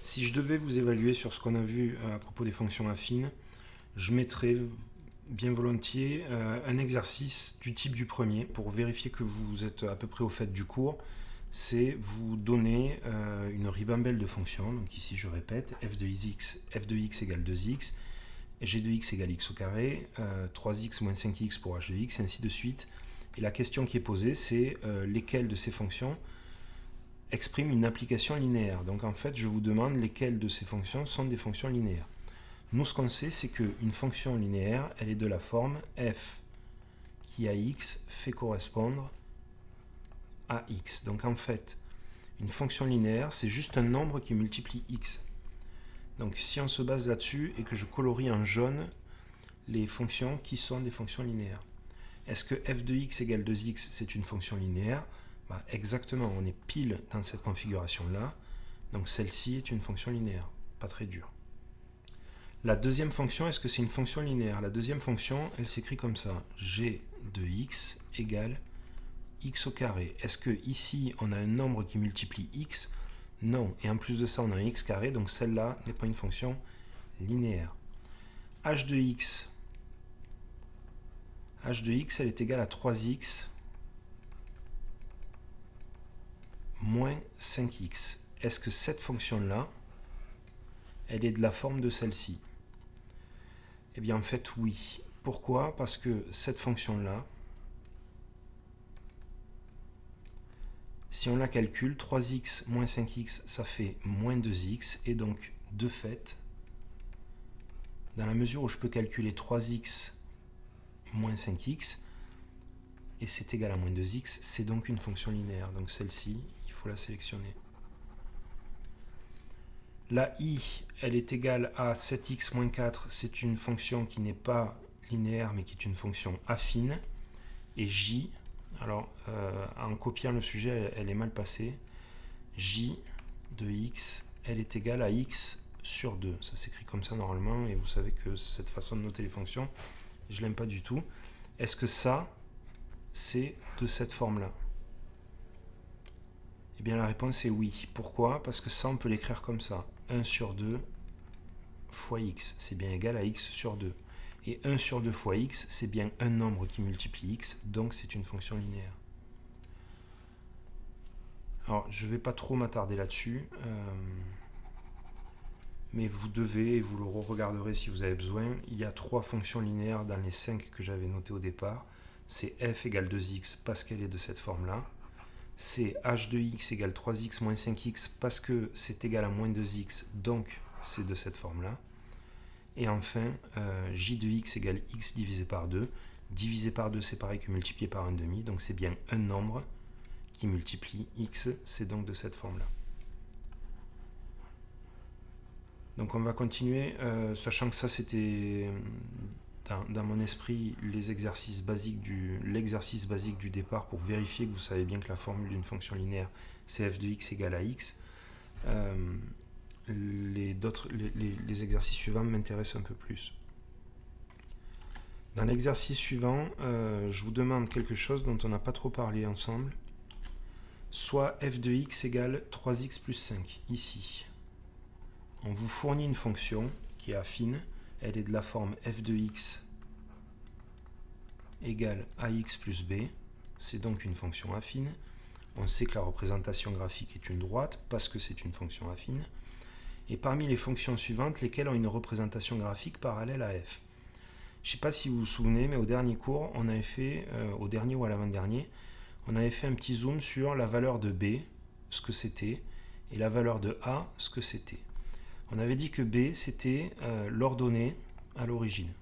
Si je devais vous évaluer sur ce qu'on a vu à propos des fonctions affines, je mettrais bien volontiers un exercice du type du premier pour vérifier que vous êtes à peu près au fait du cours. C'est vous donner une ribambelle de fonctions. Donc ici je répète, f de x égale 2x, g de x égale x au carré, 3x moins 5x pour h de x, et ainsi de suite. Et la question qui est posée, c'est lesquelles de ces fonctions expriment une application linéaire. Donc en fait, je vous demande lesquelles de ces fonctions sont des fonctions linéaires. Nous, ce qu'on sait, c'est qu'une fonction linéaire, elle est de la forme f qui à x fait correspondre à x. Donc en fait, une fonction linéaire, c'est juste un nombre qui multiplie x. Donc si on se base là-dessus et que je colorie en jaune les fonctions qui sont des fonctions linéaires. Est-ce que f de x égale 2x, c'est une fonction linéaire? Exactement, on est pile dans cette configuration-là. Donc celle-ci est une fonction linéaire, pas très dure. La deuxième fonction, est-ce que c'est une fonction linéaire? La deuxième fonction, elle s'écrit comme ça. G de x égale x au carré. Est-ce que ici, on a un nombre qui multiplie x? Non. Et en plus de ça, on a un x carré, donc celle-là n'est pas une fonction linéaire. H de x, elle est égale à 3x moins 5x. Est-ce que cette fonction-là, elle est de la forme de celle-ci? Eh bien, en fait, oui. Pourquoi? Parce que cette fonction-là, si on la calcule, 3x moins 5x, ça fait moins 2x, et donc, de fait, dans la mesure où je peux calculer 3x moins 5x, et c'est égal à moins 2x, c'est donc une fonction linéaire. Donc celle-ci, il faut la sélectionner. La i, elle est égale à 7x moins 4, c'est une fonction qui n'est pas linéaire, mais qui est une fonction affine. Et j, alors en copiant le sujet, elle est mal passée. J de x, elle est égale à x sur 2. Ça s'écrit comme ça normalement, et vous savez que cette façon de noter les fonctions, je l'aime pas du tout. Est-ce que ça, c'est de cette forme-là? Eh bien la réponse est oui. Pourquoi? Parce que ça, on peut l'écrire comme ça. 1 sur 2 fois x, c'est bien égal à x sur 2. Et 1 sur 2 fois x, c'est bien un nombre qui multiplie x, donc c'est une fonction linéaire. Alors, je ne vais pas trop m'attarder là-dessus, mais vous devez, et vous le re-regarderez si vous avez besoin, il y a 3 fonctions linéaires dans les 5 que j'avais notées au départ. C'est f égale 2x parce qu'elle est de cette forme-là. C'est h de x égale 3x moins 5x parce que c'est égal à moins 2x, donc c'est de cette forme-là. Et enfin, j de x égale x divisé par 2. Divisé par 2, c'est pareil que multiplié par 1,5, donc c'est bien un nombre qui multiplie x, c'est donc de cette forme-là. Donc on va continuer, sachant que ça c'était dans mon esprit l'exercice basique du départ pour vérifier que vous savez bien que la formule d'une fonction linéaire c'est f de x égale à x. Les exercices suivants m'intéressent un peu plus. Dans l'exercice suivant, je vous demande quelque chose dont on n'a pas trop parlé ensemble. Soit f de x égale 3x plus 5, ici. On vous fournit une fonction qui est affine, elle est de la forme f de x égale ax plus b, c'est donc une fonction affine. On sait que la représentation graphique est une droite parce que c'est une fonction affine. Et parmi les fonctions suivantes, lesquelles ont une représentation graphique parallèle à f. Je ne sais pas si vous vous souvenez, mais au dernier cours, on avait fait, au dernier ou à l'avant-dernier, on avait fait un petit zoom sur la valeur de b, ce que c'était, et la valeur de a, ce que c'était. On avait dit que b, c'était l'ordonnée à l'origine.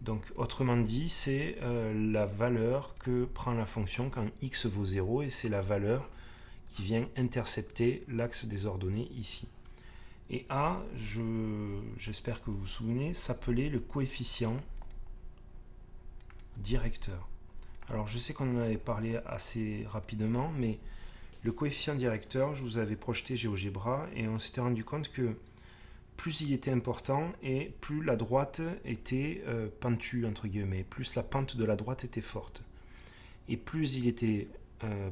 Donc, autrement dit, c'est la valeur que prend la fonction quand x vaut 0, et c'est la valeur qui vient intercepter l'axe des ordonnées ici. Et a, j'espère que vous vous souvenez, s'appelait le coefficient directeur. Alors, je sais qu'on en avait parlé assez rapidement, mais le coefficient directeur, je vous avais projeté GeoGebra, et on s'était rendu compte que plus il était important et plus la droite était pentue, entre guillemets, plus la pente de la droite était forte. Et plus il était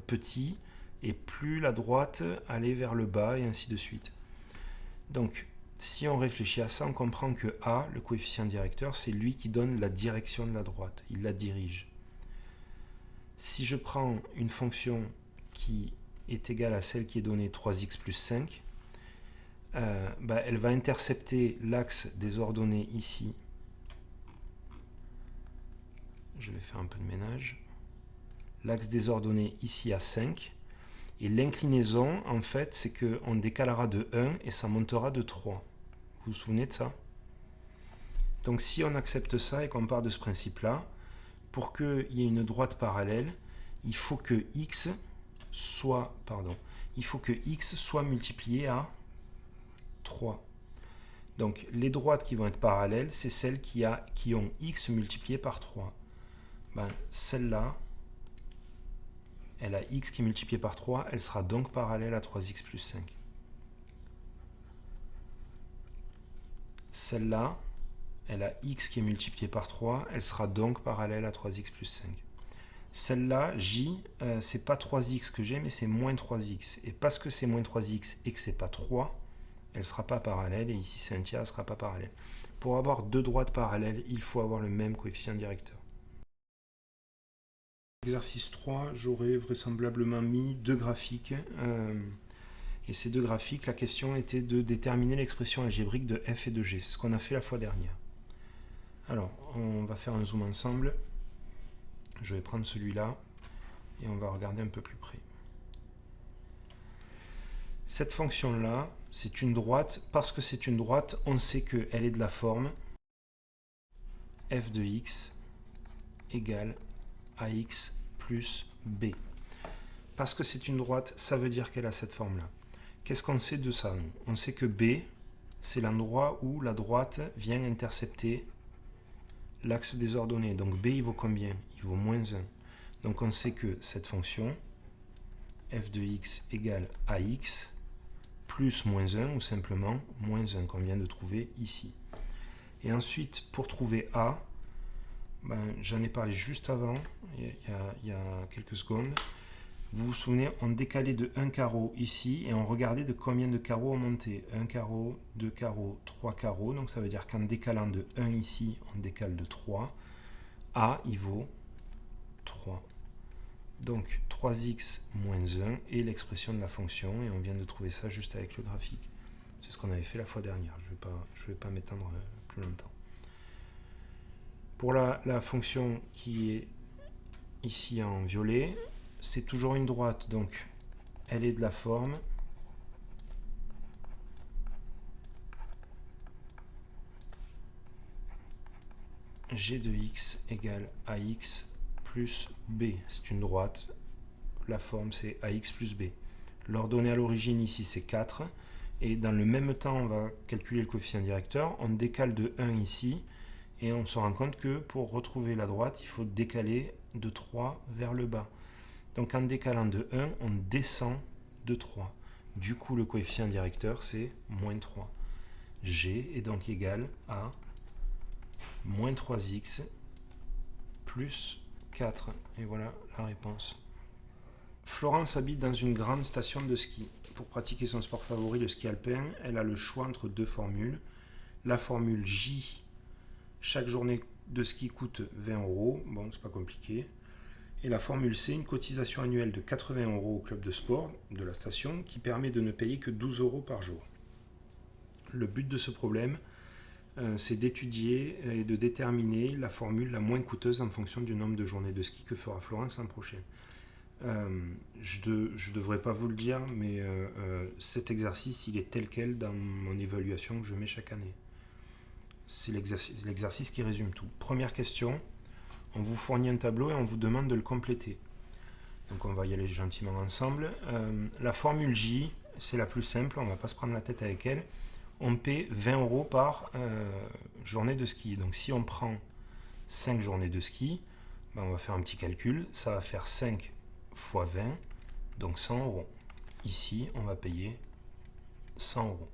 petit, et plus la droite allait vers le bas, et ainsi de suite. Donc, si on réfléchit à ça, on comprend que A, le coefficient directeur, c'est lui qui donne la direction de la droite, il la dirige. Si je prends une fonction qui est égale à celle qui est donnée 3x plus 5, elle va intercepter l'axe des ordonnées ici. Je vais faire un peu de ménage. L'axe des ordonnées ici à 5. Et l'inclinaison, en fait, c'est qu'on décalera de 1 et ça montera de 3. Vous vous souvenez de ça? Donc si on accepte ça et qu'on part de ce principe-là, pour qu'il y ait une droite parallèle, il faut que x soit multiplié à 3. Donc les droites qui vont être parallèles, c'est celles qui ont x multiplié par 3. Celle-là, elle a x qui est multiplié par 3, elle sera donc parallèle à 3x plus 5. Celle-là, elle a x qui est multiplié par 3, elle sera donc parallèle à 3x plus 5. Celle-là, j, c'est pas 3x que j'ai, mais c'est moins 3x. Et parce que c'est moins 3x et que c'est pas 3, elle ne sera pas parallèle, et ici c'est un tiers, elle ne sera pas parallèle. Pour avoir deux droites parallèles, il faut avoir le même coefficient directeur. Exercice 3, j'aurais vraisemblablement mis deux graphiques. Et ces deux graphiques, la question était de déterminer l'expression algébrique de f et de g. C'est ce qu'on a fait la fois dernière. Alors, on va faire un zoom ensemble. Je vais prendre celui-là et on va regarder un peu plus près. Cette fonction-là, c'est une droite. Parce que c'est une droite, on sait qu'elle est de la forme f de x égale ax plus b. Parce que c'est une droite, ça veut dire qu'elle a cette forme-là. Qu'est-ce qu'on sait de ça? On sait que b, c'est l'endroit où la droite vient intercepter l'axe des ordonnées. Donc b, il vaut combien? Il vaut moins 1. Donc on sait que cette fonction, f de x égale ax plus moins 1, ou simplement moins 1, qu'on vient de trouver ici. Et ensuite, pour trouver a, j'en ai parlé juste avant, il y a quelques secondes. Vous vous souvenez, on décalait de 1 carreau ici, et on regardait de combien de carreaux on montait. 1 carreau, 2 carreaux, 3 carreaux. Donc ça veut dire qu'en décalant de 1 ici, on décale de 3. A, il vaut 3. Donc 3x moins 1 est l'expression de la fonction, et on vient de trouver ça juste avec le graphique. C'est ce qu'on avait fait la fois dernière. Je vais pas m'étendre plus longtemps. Pour la fonction qui est ici en violet, c'est toujours une droite, donc elle est de la forme g de x égale ax plus b. C'est une droite, la forme c'est ax plus b. L'ordonnée à l'origine ici c'est 4, et dans le même temps on va calculer le coefficient directeur, on décale de 1 ici, et on se rend compte que pour retrouver la droite, il faut décaler de 3 vers le bas. Donc en décalant de 1, on descend de 3. Du coup, le coefficient directeur, c'est moins 3. G est donc égal à moins 3x plus 4. Et voilà la réponse. Florence habite dans une grande station de ski. Pour pratiquer son sport favori, le ski alpin, elle a le choix entre deux formules. La formule J, chaque journée de ski coûte 20 €. Bon, c'est pas compliqué. Et la formule C, une cotisation annuelle de 80 € au club de sport de la station qui permet de ne payer que 12 € par jour. Le but de ce problème, c'est d'étudier et de déterminer la formule la moins coûteuse en fonction du nombre de journées de ski que fera Florence l'an prochain. Je ne devrais pas vous le dire, mais cet exercice, il est tel quel dans mon évaluation que je mets chaque année. C'est l'exercice qui résume tout. Première question. On vous fournit un tableau et on vous demande de le compléter. Donc on va y aller gentiment ensemble. La formule J, c'est la plus simple, on ne va pas se prendre la tête avec elle. On paie 20 € par journée de ski. Donc si on prend 5 journées de ski, on va faire un petit calcul. Ça va faire 5 fois 20, donc 100 €. Ici, on va payer 100 €.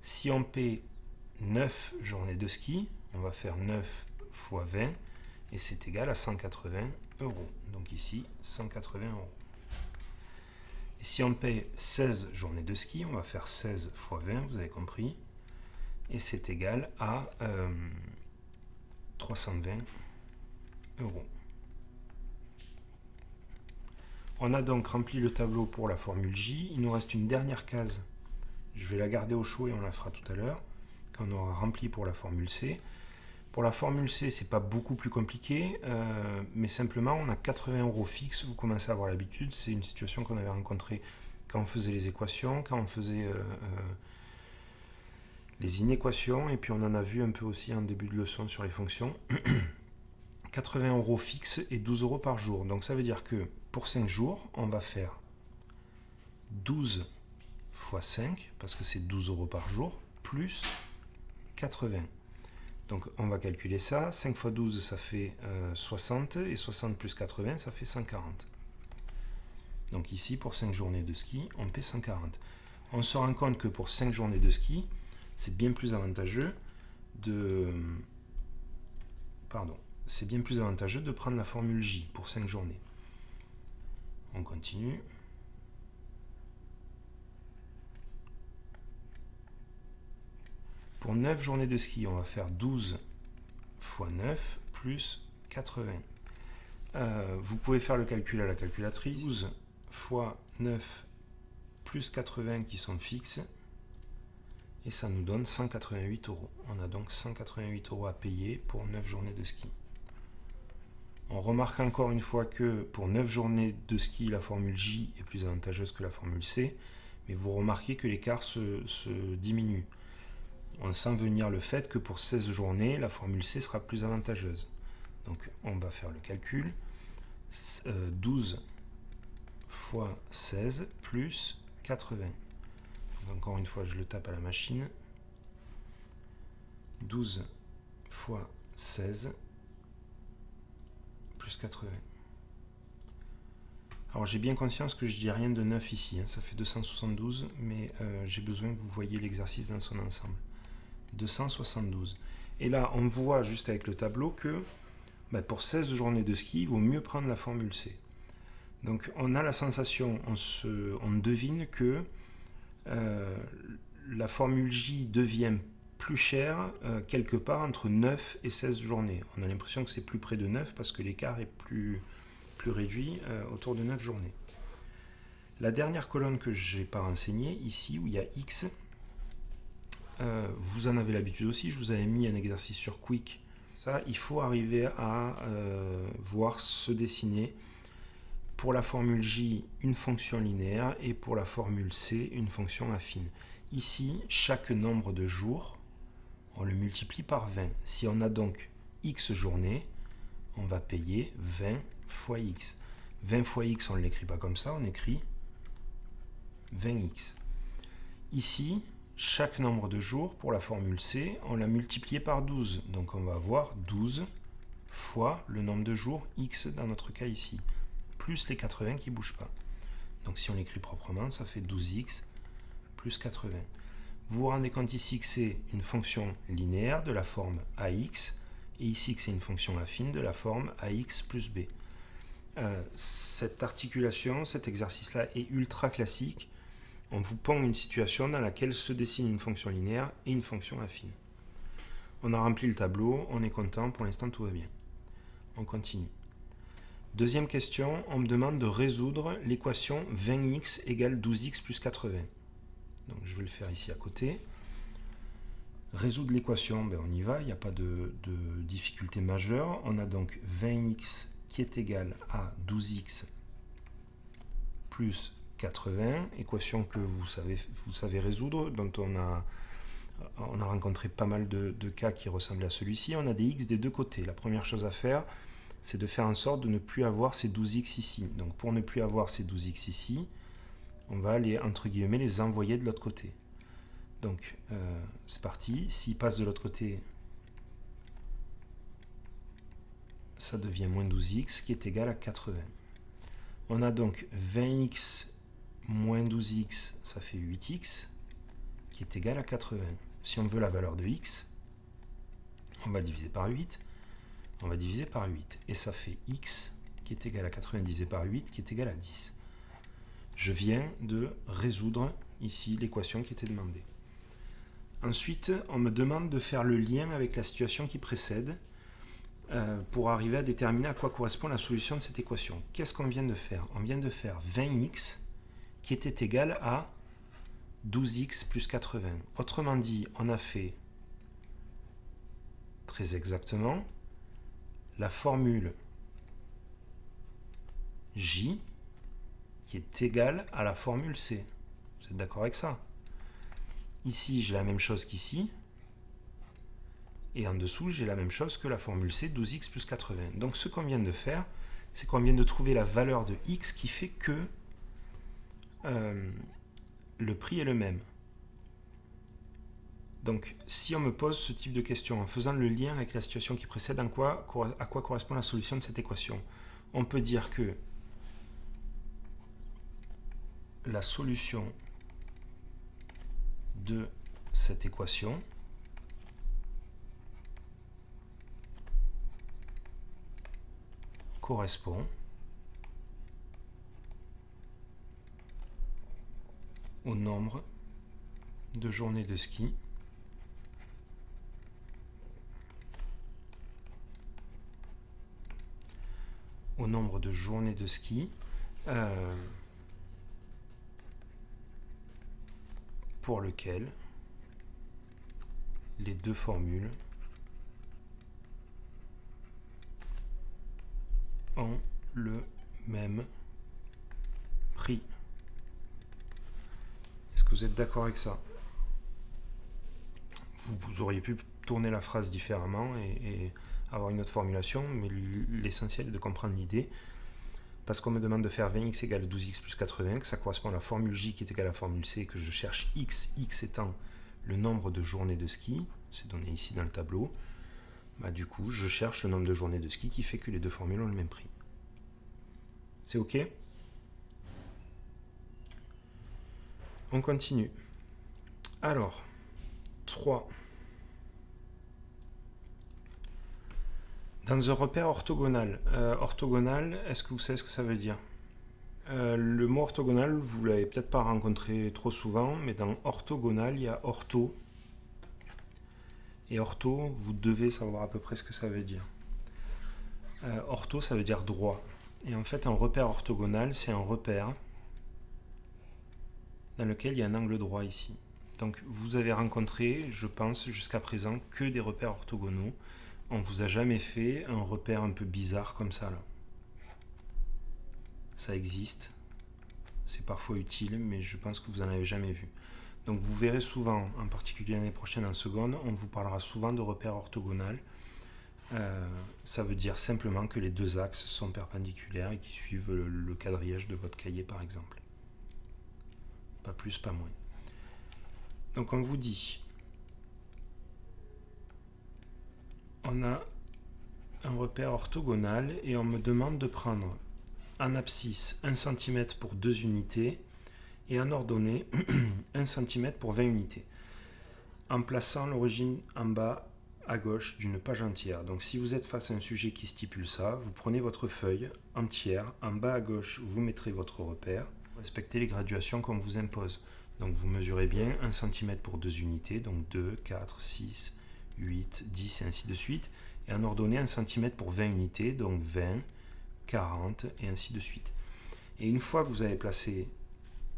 Si on paie 9 journées de ski, on va faire 9 fois 20, et c'est égal à 180 €. Donc ici, 180 €. Et si on paye 16 journées de ski, on va faire 16 fois 20, vous avez compris. Et c'est égal à 320 euros. On a donc rempli le tableau pour la formule J. Il nous reste une dernière case. Je vais la garder au chaud et on la fera tout à l'heure, quand on aura rempli pour la formule C. Pour la formule C, c'est pas beaucoup plus compliqué, mais simplement on a 80 euros fixes. Vous commencez à avoir l'habitude. C'est une situation qu'on avait rencontrée quand on faisait les équations, quand on faisait les inéquations, et puis on en a vu un peu aussi en début de leçon sur les fonctions. 80 euros fixes et 12 euros par jour. Donc ça veut dire que pour 5 jours, on va faire 12 fois 5, parce que c'est 12 euros par jour, plus 80. Donc on va calculer ça. 5 fois 12, ça fait 60, et 60 plus 80, ça fait 140. Donc ici, pour 5 journées de ski, on paie 140. On se rend compte que pour 5 journées de ski, c'est bien plus avantageux de... C'est bien plus avantageux de prendre la formule J pour 5 journées. On continue. Pour 9 journées de ski, on va faire 12 fois 9 plus 80. Vous pouvez faire le calcul à la calculatrice. 12 fois 9 plus 80 qui sont fixes. Et ça nous donne 188 euros. On a donc 188 euros à payer pour 9 journées de ski. On remarque encore une fois que pour 9 journées de ski, la formule J est plus avantageuse que la formule C, mais vous remarquez que l'écart se diminue. On sent venir le fait que pour 16 journées, la formule C sera plus avantageuse. Donc on va faire le calcul. 12 fois 16 plus 80. Donc encore une fois, je le tape à la machine. 12 fois 16 plus 80. Alors j'ai bien conscience que je dis rien de neuf ici, hein, ça fait 272, mais j'ai besoin que vous voyez l'exercice dans son ensemble. 272. Et là, on voit juste avec le tableau que pour 16 journées de ski, il vaut mieux prendre la formule C. Donc on a la sensation, on devine que la formule J devient plus chère quelque part entre 9 et 16 journées. On a l'impression que c'est plus près de 9 parce que l'écart est plus réduit autour de 9 journées. La dernière colonne que je n'ai pas renseignée, ici où il y a X, vous en avez l'habitude aussi, je vous avais mis un exercice sur Quick. Ça, il faut arriver à voir se dessiner pour la formule J une fonction linéaire et pour la formule C une fonction affine. Ici, chaque nombre de jours, on le multiplie par 20. Si on a donc X journées, on va payer 20 fois X. 20 fois X, on ne l'écrit pas comme ça, on écrit 20X. Ici, chaque nombre de jours, pour la formule C, on l'a multiplié par 12. Donc on va avoir 12 fois le nombre de jours X dans notre cas ici, plus les 80 qui ne bougent pas. Donc si on l'écrit proprement, ça fait 12X plus 80. Vous vous rendez compte ici que c'est une fonction linéaire de la forme AX, et ici que c'est une fonction affine de la forme AX plus B. Cette articulation, cet exercice-là est ultra classique. On vous pond une situation dans laquelle se dessine une fonction linéaire et une fonction affine. On a rempli le tableau, on est content, pour l'instant tout va bien. On continue. Deuxième question, on me demande de résoudre l'équation 20x égale 12x plus 80. Donc je vais le faire ici à côté. Résoudre l'équation, on y va, il n'y a pas de difficulté majeure. On a donc 20x qui est égal à 12x plus 80, équation que vous savez résoudre, dont on a rencontré pas mal de cas qui ressemblaient à celui-ci. On a des x des deux côtés. La première chose à faire, c'est de faire en sorte de ne plus avoir ces 12x ici. Donc pour ne plus avoir ces 12x ici, on va les, entre guillemets, les envoyer de l'autre côté. Donc c'est parti. S'ils passent de l'autre côté, ça devient moins 12x qui est égal à 80. On a donc 20x moins 12x, ça fait 8x, qui est égal à 80. Si on veut la valeur de x, on va diviser par 8, on va diviser par 8. Et ça fait x qui est égal à 80 divisé par 8, qui est égal à 10. Je viens de résoudre ici l'équation qui était demandée. Ensuite, on me demande de faire le lien avec la situation qui précède pour arriver à déterminer à quoi correspond la solution de cette équation. Qu'est-ce qu'on vient de faire? On vient de faire 20x qui était égal à 12x plus 80. Autrement dit, on a fait très exactement la formule J qui est égale à la formule C. Vous êtes d'accord avec ça? Ici, j'ai la même chose qu'ici. Et en dessous, j'ai la même chose que la formule C, 12x plus 80. Donc, ce qu'on vient de faire, c'est qu'on vient de trouver la valeur de x qui fait que le prix est le même. Donc, si on me pose ce type de question en faisant le lien avec la situation qui précède, à quoi correspond la solution de cette équation? On peut dire que la solution de cette équation correspond au nombre de journées de ski pour lequel les deux formules ont le même prix. Est-ce que vous êtes d'accord avec ça? Vous auriez pu tourner la phrase différemment et avoir une autre formulation, mais l'essentiel est de comprendre l'idée. Parce qu'on me demande de faire 20x égale 12x plus 80, que ça correspond à la formule J qui est égale à la formule C, et que je cherche x étant le nombre de journées de ski, c'est donné ici dans le tableau, du coup je cherche le nombre de journées de ski qui fait que les deux formules ont le même prix. C'est OK? On continue. Alors, 3. Dans un repère orthogonal, est-ce que vous savez ce que ça veut dire? Le mot orthogonal, vous ne l'avez peut-être pas rencontré trop souvent, mais dans orthogonal, il y a ortho. Et ortho, vous devez savoir à peu près ce que ça veut dire. Ortho, ça veut dire droit. Et en fait, un repère orthogonal, c'est un repère dans lequel il y a un angle droit ici. Donc, vous avez rencontré, je pense, jusqu'à présent, que des repères orthogonaux. On ne vous a jamais fait un repère un peu bizarre comme ça, là. Ça existe. C'est parfois utile, mais je pense que vous n'en avez jamais vu. Donc, vous verrez souvent, en particulier l'année prochaine en seconde, on vous parlera souvent de repères orthogonal. Ça veut dire simplement que les deux axes sont perpendiculaires et qui suivent le quadrillage de votre cahier, par exemple. Pas plus, pas moins. Donc, on vous dit, on a un repère orthogonal et on me demande de prendre en abscisse 1 cm pour 2 unités et en ordonnée 1 cm pour 20 unités. En plaçant l'origine en bas à gauche d'une page entière. Donc si vous êtes face à un sujet qui stipule ça, vous prenez votre feuille entière, en bas à gauche vous mettrez votre repère, respectez les graduations qu'on vous impose. Donc vous mesurez bien 1 cm pour 2 unités, donc 2, 4, 6, 8, 10 et ainsi de suite. Et en ordonnée 1 cm pour 20 unités, donc 20, 40 et ainsi de suite. Et une fois que vous avez placé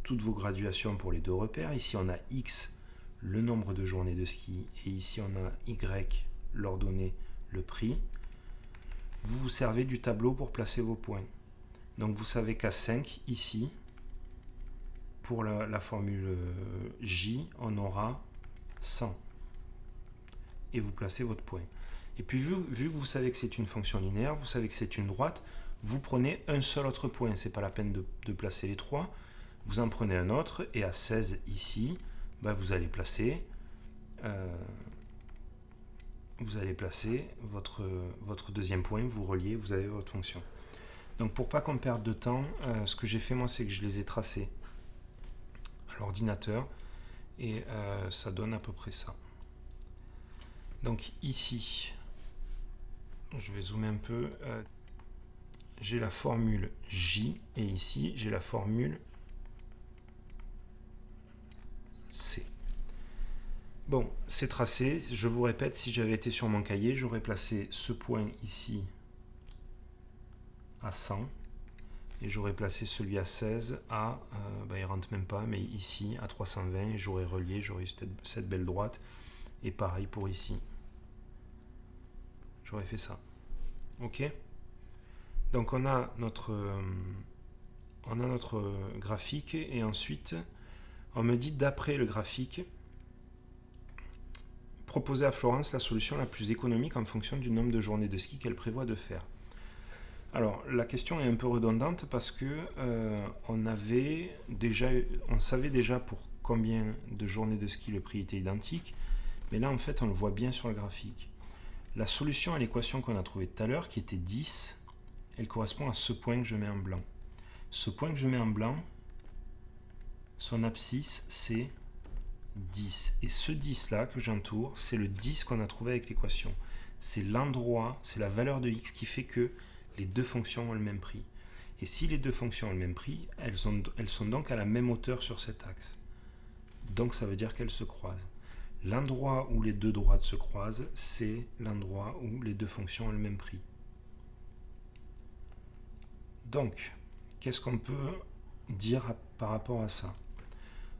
toutes vos graduations pour les deux repères, ici on a X, le nombre de journées de ski, et ici on a Y, l'ordonnée, le prix, vous vous servez du tableau pour placer vos points. Donc vous savez qu'à 5, ici, pour la formule J, on aura 100. Et vous placez votre point. Et puis vu que vous savez que c'est une fonction linéaire, vous savez que c'est une droite, vous prenez un seul autre point. Ce n'est pas la peine de placer les trois. Vous en prenez un autre, et à 16 ici, vous allez placer votre deuxième point, vous reliez, vous avez votre fonction. Donc pour pas qu'on perde de temps, ce que j'ai fait moi, c'est que je les ai tracés à l'ordinateur, et ça donne à peu près ça. Donc ici, je vais zoomer un peu, j'ai la formule J, et ici j'ai la formule Bon, c'est tracé. Je vous répète, si j'avais été sur mon cahier, j'aurais placé ce point ici à 100 et j'aurais placé celui à 16 à, il ne rentre même pas, mais ici à 320 et j'aurais relié, j'aurais eu cette belle droite. Et pareil pour ici. J'aurais fait ça. Ok? Donc on a notre graphique et ensuite on me dit d'après le graphique, proposer à Florence la solution la plus économique en fonction du nombre de journées de ski qu'elle prévoit de faire. Alors la question est un peu redondante parce que on savait déjà pour combien de journées de ski le prix était identique, mais là en fait on le voit bien sur le graphique. La solution à l'équation qu'on a trouvée tout à l'heure, qui était 10, elle correspond à ce point que je mets en blanc. Ce point que je mets en blanc, son abscisse, c'est 10. Et ce 10-là que j'entoure, c'est le 10 qu'on a trouvé avec l'équation. C'est l'endroit, c'est la valeur de x qui fait que les deux fonctions ont le même prix. Et si les deux fonctions ont le même prix, elles sont donc à la même hauteur sur cet axe. Donc ça veut dire qu'elles se croisent. L'endroit où les deux droites se croisent, c'est l'endroit où les deux fonctions ont le même prix. Donc, qu'est-ce qu'on peut dire par rapport à ça?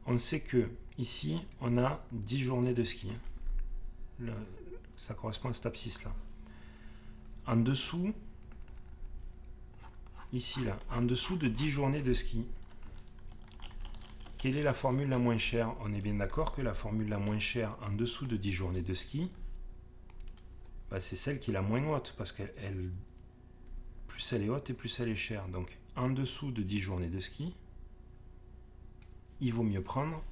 On sait que ici, on a 10 journées de ski. Ça correspond à cette abscisse-là. En dessous, ici, là, en dessous de 10 journées de ski, quelle est la formule la moins chère? On est bien d'accord que la formule la moins chère en dessous de 10 journées de ski, c'est celle qui est la moins haute, parce que plus elle est haute et plus elle est chère. Donc en dessous de 10 journées de ski, il vaut mieux prendre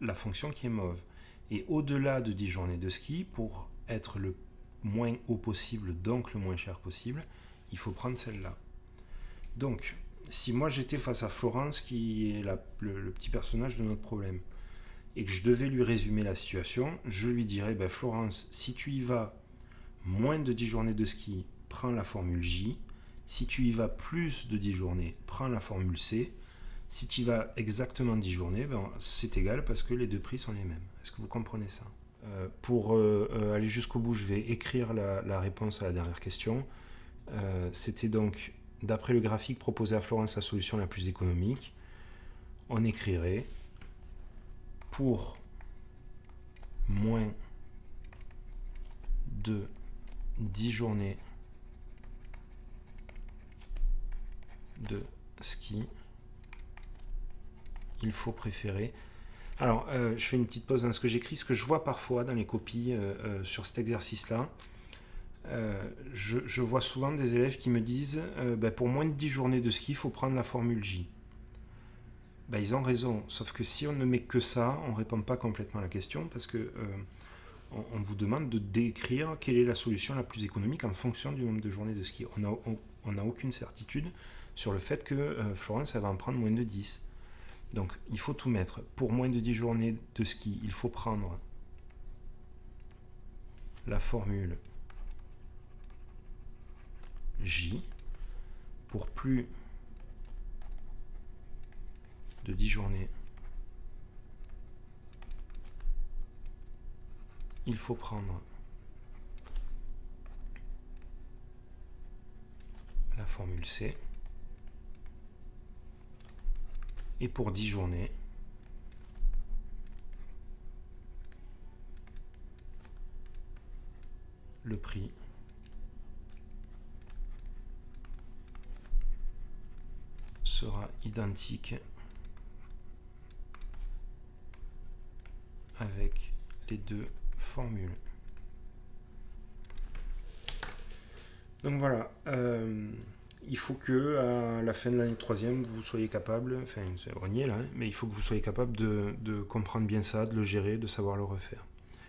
la fonction qui est mauve. Et au-delà de 10 journées de ski, pour être le moins haut possible, donc le moins cher possible, il faut prendre celle-là. Donc, si moi j'étais face à Florence, qui est le petit personnage de notre problème, et que je devais lui résumer la situation, je lui dirais, Florence, si tu y vas moins de 10 journées de ski, prends la formule J. Si tu y vas plus de 10 journées, prends la formule C. Si tu y vas exactement 10 journées, c'est égal parce que les deux prix sont les mêmes. Est-ce que vous comprenez ça? Pour aller jusqu'au bout, je vais écrire la réponse à la dernière question. C'était donc, d'après le graphique, proposer à Florence la solution la plus économique. On écrirait pour moins de 10 journées de ski, il faut préférer. Alors, je fais une petite pause dans ce que j'écris. Ce que je vois parfois dans les copies sur cet exercice-là, je vois souvent des élèves qui me disent pour moins de 10 journées de ski, il faut prendre la formule J. Ils ont raison, sauf que si on ne met que ça, on ne répond pas complètement à la question parce que on vous demande de décrire quelle est la solution la plus économique en fonction du nombre de journées de ski. On n'a aucune certitude sur le fait que Florence elle va en prendre moins de 10. Donc il faut tout mettre. Pour moins de 10 journées de ski, il faut prendre la formule J. Pour plus de 10 journées, il faut prendre la formule C. Et pour 10 journées, le prix sera identique avec les deux formules. Donc voilà, il faut que à la fin de l'année 3e, vous soyez capable, enfin on y est là, mais il faut que vous soyez capable de comprendre bien ça, de le gérer, de savoir le refaire.